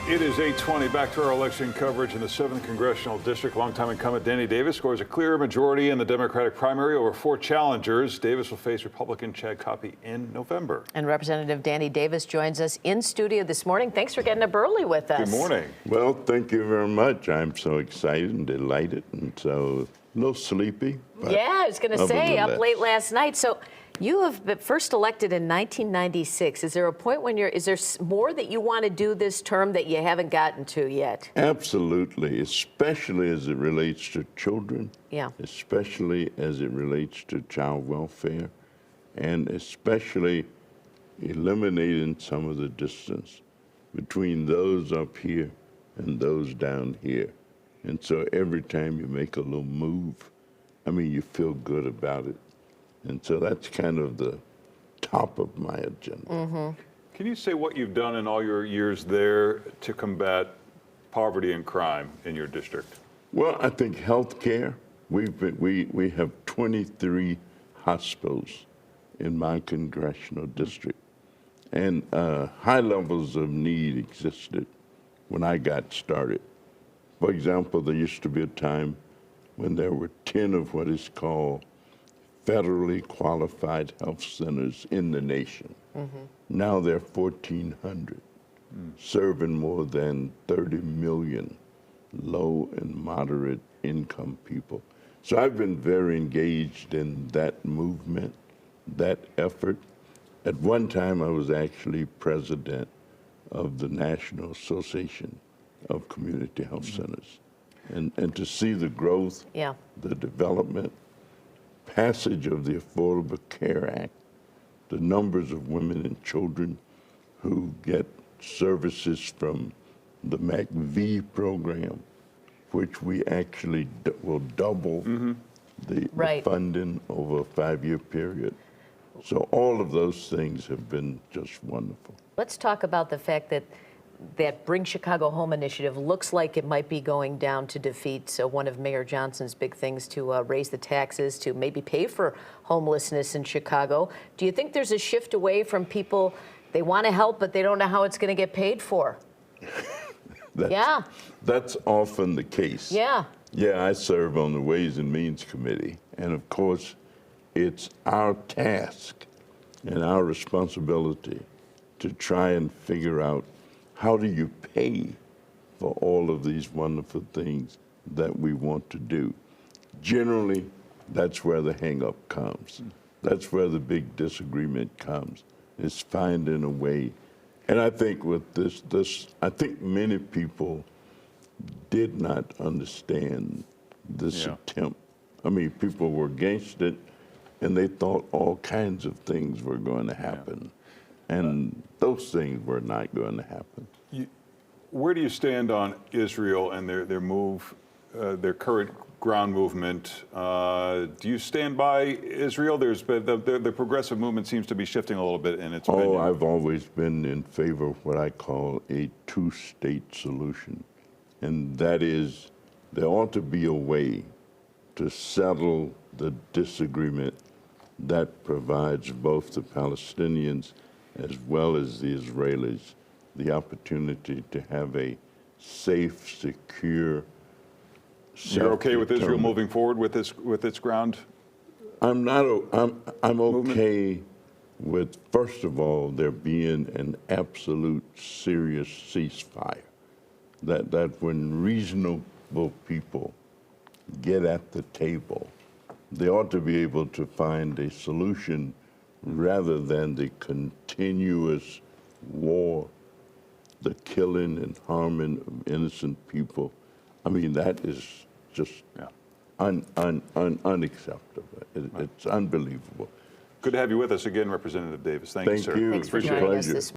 It is 8:20. Back to our election coverage in the 7th Congressional District. Longtime incumbent Danny Davis scores a clear majority in the Democratic primary over 4 challengers. Davis will face Republican Chad Coffey in November. And Representative Danny Davis joins us in studio this morning. Thanks for getting up early with us. Good morning. Well, thank you very much. I'm so excited and delighted, and so a little sleepy. But yeah, I was going to say, up nevertheless. late last night. So you have been first elected in 1996. Is there a point when is there more that you want to do this term that you haven't gotten to yet? Absolutely, especially as it relates to children. Yeah. Especially as it relates to child welfare, and especially eliminating some of the distance between those up here and those down here. And so every time you make a little move, I mean, you feel good about it. And so that's kind of the top of my agenda. Mm-hmm. Can you say what you've done in all your years there to combat poverty and crime in your district? Well, I think healthcare. We have 23 hospitals in my congressional district, and high levels of need existed when I got started. For example, there used to be a time when there were 10 of what is called federally qualified health centers in the nation. Mm-hmm. Now there are 1,400, serving more than 30 million low and moderate income people. So I've been very engaged in that movement, that effort. At one time, I was actually president of the National Association of Community Health Centers. And to see the growth, Yeah. the development, passage of the Affordable Care Act, the numbers of women and children who get services from the MACV program, which we actually will double the Right. funding over a 5-year period. So all of those things have been just wonderful. Let's talk about the fact that Bring Chicago Home initiative looks like it might be going down to defeat one of Mayor Johnson's big things to raise the taxes to maybe pay for homelessness in Chicago. Do you think there's a shift away from people, they want to help, but they don't know how it's going to get paid for? That's often the case. Yeah. Yeah, I serve on the Ways and Means Committee, and of course, it's our task and our responsibility to try and figure out how do you pay for all of these wonderful things that we want to do. Generally, that's where the hang-up comes. That's where the big disagreement comes, is finding a way. And I think with this, I think many people did not understand this attempt. I mean, people were against it, and they thought all kinds of things were going to happen. And those things were not going to happen. Where do you stand on Israel and their move, their current ground movement? Do you stand by Israel? There's been the progressive movement seems to be shifting a little bit in its opinion. I've always been in favor of what I call a two-state solution. And that is, there ought to be a way to settle the disagreement that provides both the Palestinians as well as the Israelis the opportunity to have a safe, secure, You're okay with Israel moving forward with its ground? I'm okay with, first of all, there being an absolute serious ceasefire. That when reasonable people get at the table, they ought to be able to find a solution rather than the continuous war, the killing and harming of innocent people. I mean, that is just unacceptable. It's unbelievable. Good to have you with us again, Representative Davis. Thank you, sir. Thank you. Thanks for It's a joining us pleasure. this